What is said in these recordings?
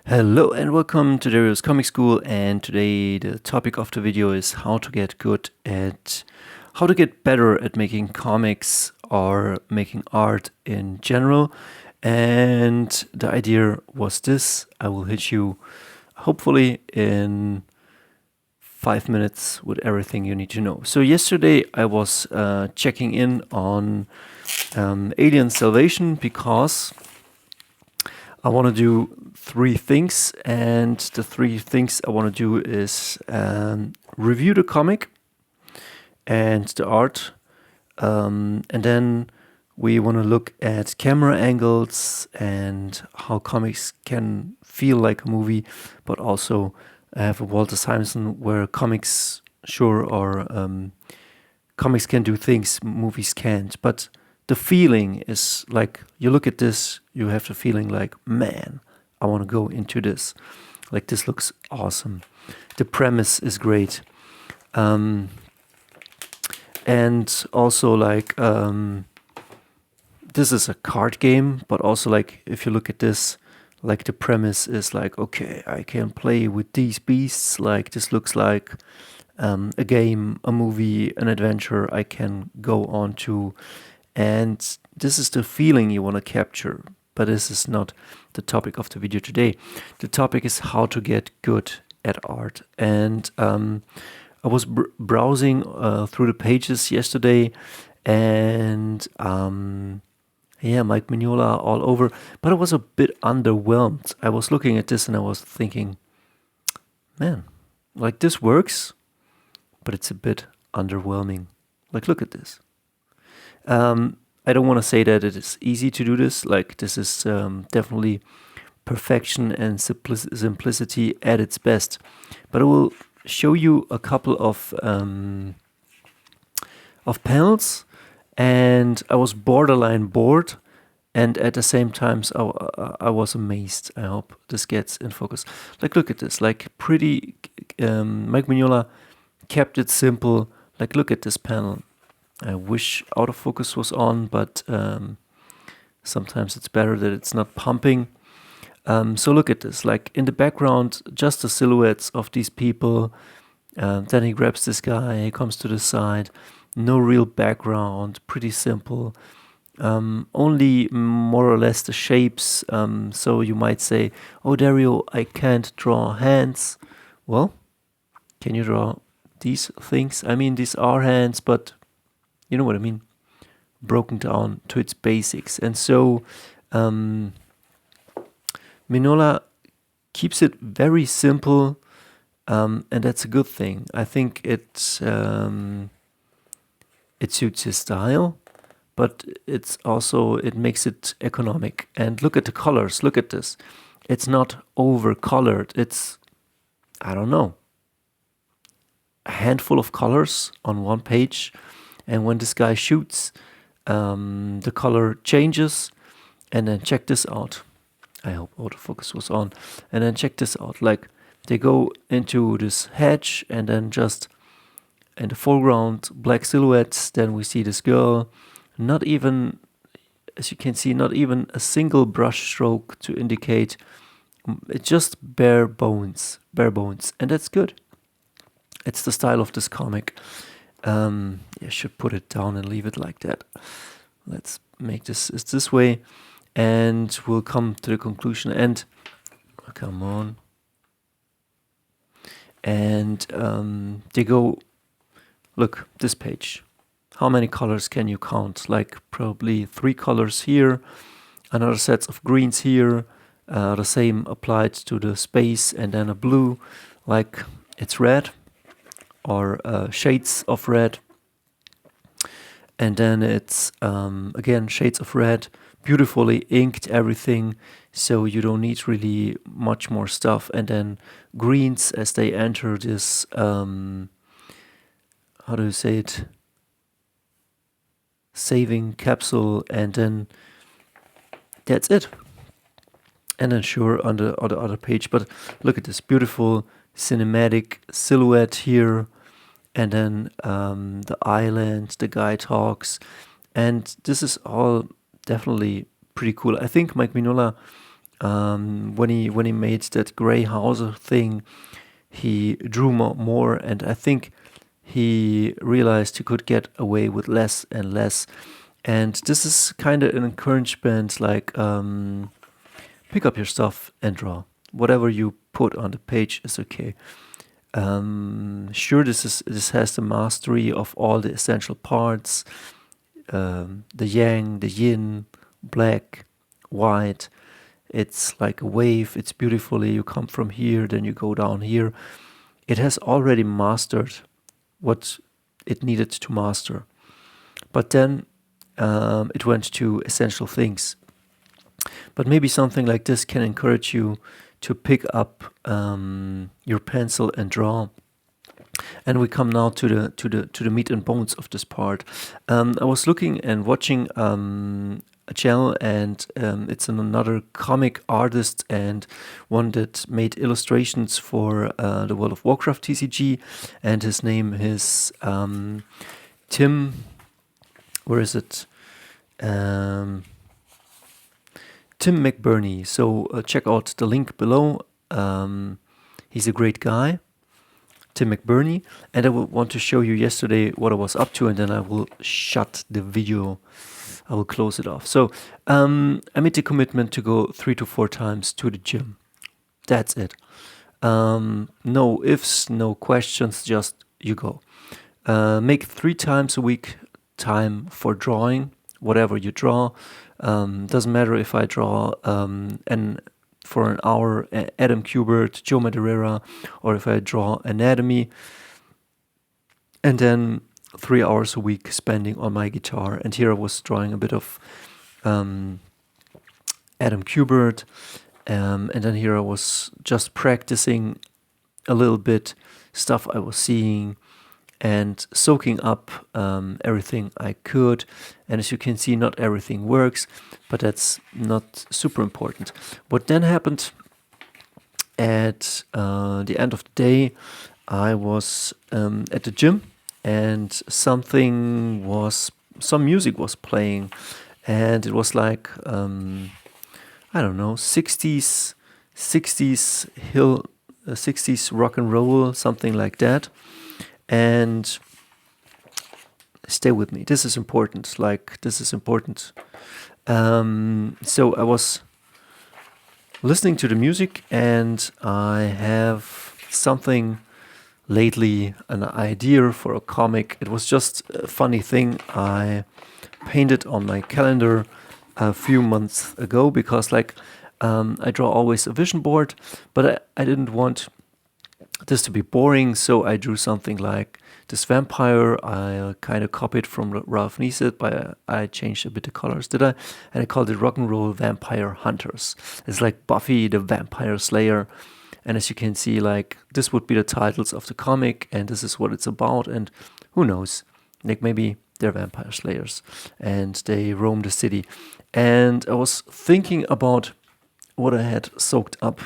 Hello and welcome to Dario's Comic School, and today the topic of the video is how to get better at making comics or making art in general. And the idea was this: I will hit you hopefully in 5 minutes with everything you need to know. So yesterday I was checking in on Alien Salvation because I want to do three things, and the three things I want to do is review the comic and the art, and then we want to look at camera angles and how comics can feel like a movie, but also have a Walter Simonson where comics comics can do things movies can't, but the feeling is like you look at this, you have the feeling like, man, I want to go into this. Like, this looks awesome. The premise is great. And also, like, this is a card game, but also, like, if you look at this, like, the premise is like, okay, I can play with these beasts. Like, this looks like a game, a movie, an adventure I can go on to. And this is the feeling you want to capture, but this is not the topic of the video today. The topic is how to get good at art. And I was browsing through the pages yesterday, and Mike Mignola all over, but I was a bit underwhelmed. I was looking at this and I was thinking, man, like, this works, but it's a bit underwhelming. Like, look at this. I don't want to say that it is easy to do this. Like, this is definitely perfection and simplicity at its best. But I will show you a couple of panels, and I was borderline bored, and at the same time I was amazed. I hope this gets in focus. Like, look at this. Like, pretty. Mike Mignola kept it simple. Like, look at this panel. I wish autofocus was on, but sometimes it's better that it's not pumping. So look at this. Like, in the background, just the silhouettes of these people. Then he grabs this guy, he comes to the side. No real background, pretty simple. Only more or less the shapes. So you might say, oh, Dario, I can't draw hands. Well, can you draw these things? I mean, these are hands, but you know what I mean? Broken down to its basics. And so Mignola keeps it very simple, and that's a good thing. I think it suits his style, but it makes it economic. And look at the colors. Look at this. It's not over-colored. It's, I don't know, a handful of colors on one page. And when this guy shoots, the color changes. And then check this out. I hope autofocus was on. And then check this out. Like, they go into this hedge, and then just in the foreground, black silhouettes. Then we see this girl. Not even, as you can see, not even a single brush stroke to indicate. It's just bare bones. And that's good. It's the style of this comic. I should put it down and leave it like that. Let's make this way, and we'll come to the conclusion. And come on. And they go, look, this page. How many colors can you count? Like, probably 3 colors here, another set of greens here, the same applied to the space, and then a blue. Like, it's red, or shades of red, and then it's again shades of red, beautifully inked everything, so you don't need really much more stuff. And then greens as they enter this how do you say it, saving capsule, and then that's it. And then sure, on the other page, but look at this beautiful cinematic silhouette here, and then the island, the guy talks, and this is all definitely pretty cool. I think Mike Mignola when he made that gray house thing, he drew more, and I think he realized he could get away with less and less. And this is kind of an encouragement, like pick up your stuff and draw. Whatever you put on the page is okay. Sure, this has the mastery of all the essential parts, the yang, the yin, black, white. It's like a wave. It's beautifully. You come from here, then you go down here. It has already mastered what it needed to master. But then it went to essential things. But maybe something like this can encourage you to pick up your pencil and draw. And we come now to the meat and bones of this part. I was looking and watching a channel, and it's another comic artist and one that made illustrations for the World of Warcraft TCG, and his name is Tim. Where is it? Tim McBurnie. So check out the link below. He's a great guy, Tim McBurnie, and I want to show you yesterday what I was up to, and then I will shut the video. I will close it off. So I made the commitment to go 3 to 4 times to the gym. That's it. No ifs, no questions, just you go. Make 3 times a week time for drawing, whatever you draw. Doesn't matter if I draw for an hour Adam Kubert, Joe Madureira, or if I draw anatomy. And then 3 hours a week spending on my guitar. And here I was drawing a bit of Adam Kubert. And then here I was just practicing a little bit stuff I was seeing and soaking up everything I could. And as you can see, not everything works, but that's not super important. What then happened at the end of the day, I was at the gym, and some music was playing, and it was like I don't know, 60s rock and roll, something like that. And stay with me. This is important. So I was listening to the music, and I have something lately, an idea for a comic. It was just a funny thing I painted on my calendar a few months ago, because I draw always a vision board, but I didn't want this to be boring, so I drew something like this vampire. I kind of copied from Ralph Neeset, but I changed a bit the colors, did I? And I called it Rock and Roll Vampire Hunters. It's like Buffy the Vampire Slayer. And as you can see, like, this would be the titles of the comic, and this is what it's about. And who knows, like, maybe they're vampire slayers and they roam the city. And I was thinking about what I had soaked up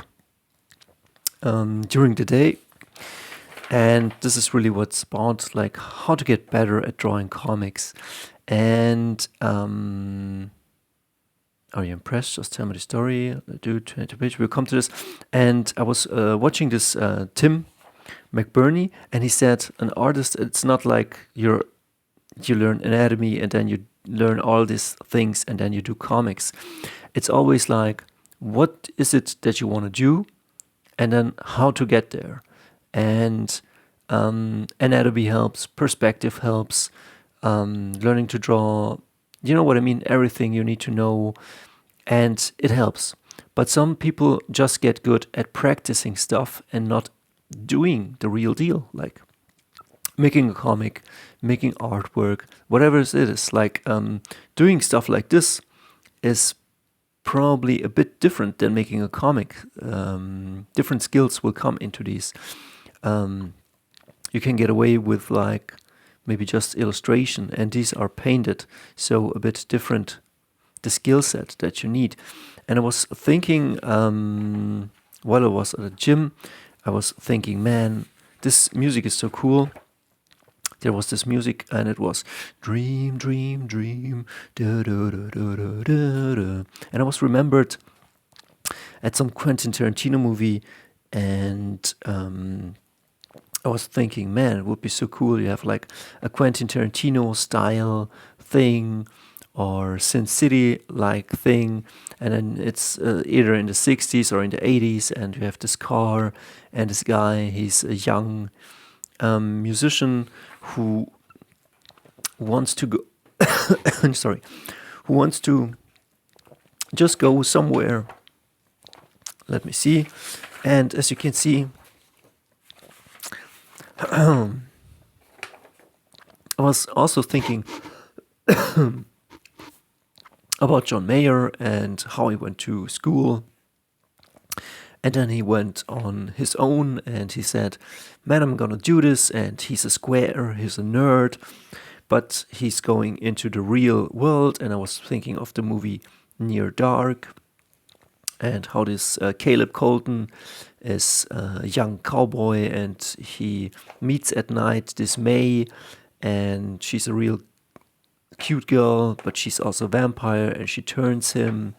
during the day. And this is really what's about, like, how to get better at drawing comics. And are you impressed? Just tell me the story. Do 20 page. We'll come to this. And I was watching this Tim McBurnie, and he said, an artist, it's not like you learn anatomy and then you learn all these things and then you do comics. It's always like, what is it that you want to do, and then how to get there. And anatomy helps, perspective helps, learning to draw, you know what I mean, everything you need to know, and it helps. But some people just get good at practicing stuff and not doing the real deal, like making a comic, making artwork, whatever it is. Like doing stuff like this is probably a bit different than making a comic. Different skills will come into these. You can get away with like maybe just illustration, and these are painted, so a bit different the skill set that you need. And I was thinking while I was at the gym, I was thinking, man, this music is so cool. There was this music, and it was dream, dream, dream, da, da, da, da, da, da, da. And I was remembered at some Quentin Tarantino movie, and I was thinking, man, it would be so cool. You have like a Quentin Tarantino style thing or Sin City like thing, and then it's either in the 60s or in the 80s, and you have this car and this guy. He's a young musician who wants to go. Sorry, who wants to just go somewhere. Let me see, and as you can see. I was also thinking about John Mayer and how he went to school. And then he went on his own and he said, man, I'm gonna do this. And he's a square, he's a nerd, but he's going into the real world. And I was thinking of the movie Near Dark and how this Caleb Colton is a young cowboy and he meets at night this May, and she's a real cute girl, but she's also a vampire, and she turns him.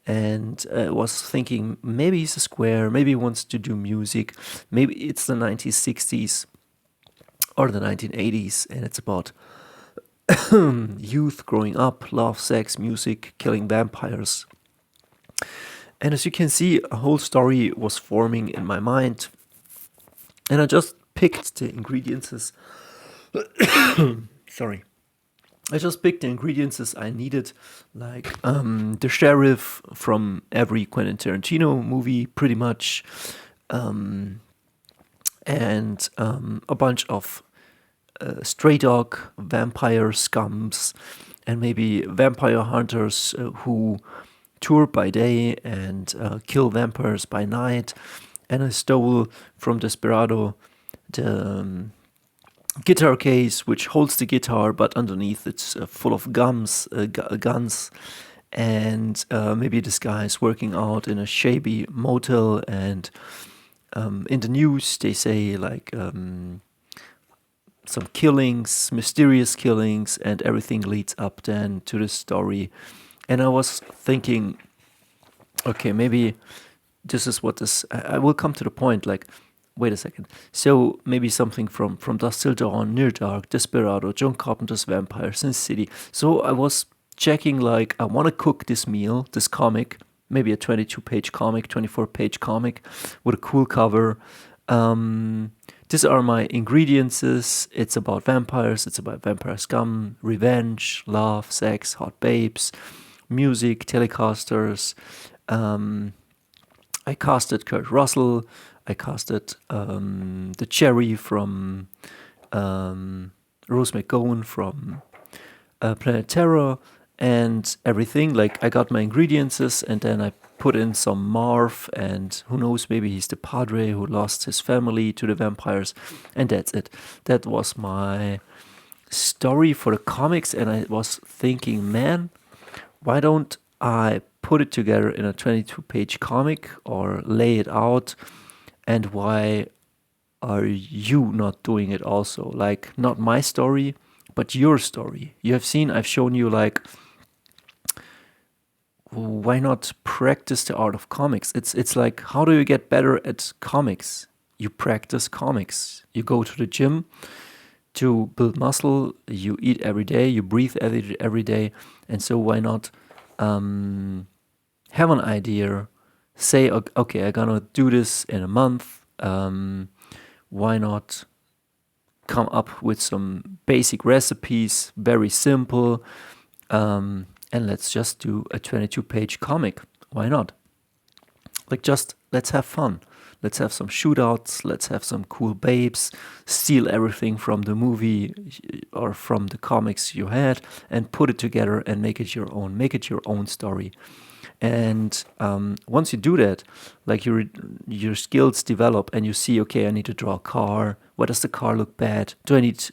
And I was thinking maybe he's a square, maybe he wants to do music, maybe it's the 1960s or the 1980s, and it's about youth growing up, love, sex, music, killing vampires. And as you can see, a whole story was forming in my mind. And I just picked the ingredients. Sorry. I just picked the ingredients I needed, like the sheriff from every Quentin Tarantino movie, pretty much, and a bunch of stray dog vampire scums, and maybe vampire hunters who tour by day and kill vampires by night. And I stole from Desperado the guitar case, which holds the guitar, but underneath it's full of guns. And maybe this guy is working out in a shabby motel, and in the news they say like some killings, mysterious killings, and everything leads up then to the story. And I was thinking, okay, maybe this is what this. I will come to the point. Like, wait a second. So maybe something from Dusk Till Dawn, Near Dark, Desperado, John Carpenter's Vampire, Sin City. So I was checking, like, I want to cook this meal, this comic, maybe a 22-page comic, 24-page comic with a cool cover. These are my ingredients. It's about vampires. It's about vampire scum, revenge, love, sex, hot babes, music, Telecasters. I casted Kurt Russell. I casted the Cherry from Rose McGowan from Planet Terror, and everything. Like, I got my ingredients, and then I put in some Marv, and who knows, maybe he's the padre who lost his family to the vampires, and that's it. That was my story for the comics, and I was thinking, man, why don't I put it together in a 22-page comic or lay it out? And why are you not doing it also? Like, not my story, but your story. You have seen, I've shown you, like, why not practice the art of comics? It's like, how do you get better at comics? You practice comics. You go to the gym to build muscle. You eat every day. You breathe every day. And so why not have an idea, say, okay, I'm gonna do this in a month. Why not come up with some basic recipes, very simple, and let's just do a 22-page comic. Why not? Like, just let's have fun. Let's have some shootouts. Let's have some cool babes. Steal everything from the movie or from the comics you had and put it together and make it your own. Make it your own story. And once you do that, like, your skills develop, and you see, okay, I need to draw a car. Why does the car look bad? Do I need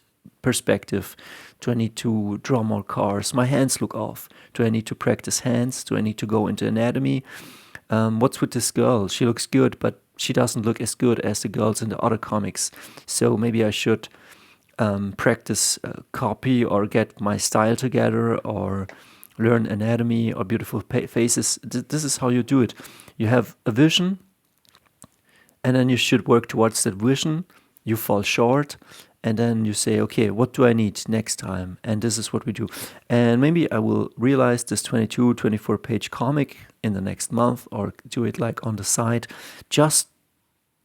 perspective? Do I need to draw more cars? My hands look off. Do I need to practice hands? Do I need to go into anatomy? What's with this girl? She looks good, but she doesn't look as good as the girls in the other comics. So maybe I should practice copy or get my style together, or learn anatomy or beautiful faces. This is how you do it. You have a vision, and then you should work towards that vision. You fall short, and then you say, okay, what do I need next time? And this is what we do. And maybe I will realize this 22, 24 page comic in the next month, or do it like on the side, just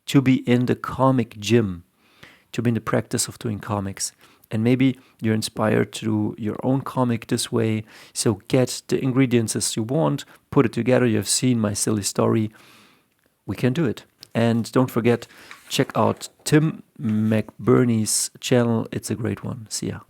to be in the comic gym, to be in the practice of doing comics. And maybe you're inspired to do your own comic this way. So get the ingredients as you want, put it together. You have seen my silly story. We can do it. And don't forget, check out Tim McBurnie's channel. It's a great one. See ya.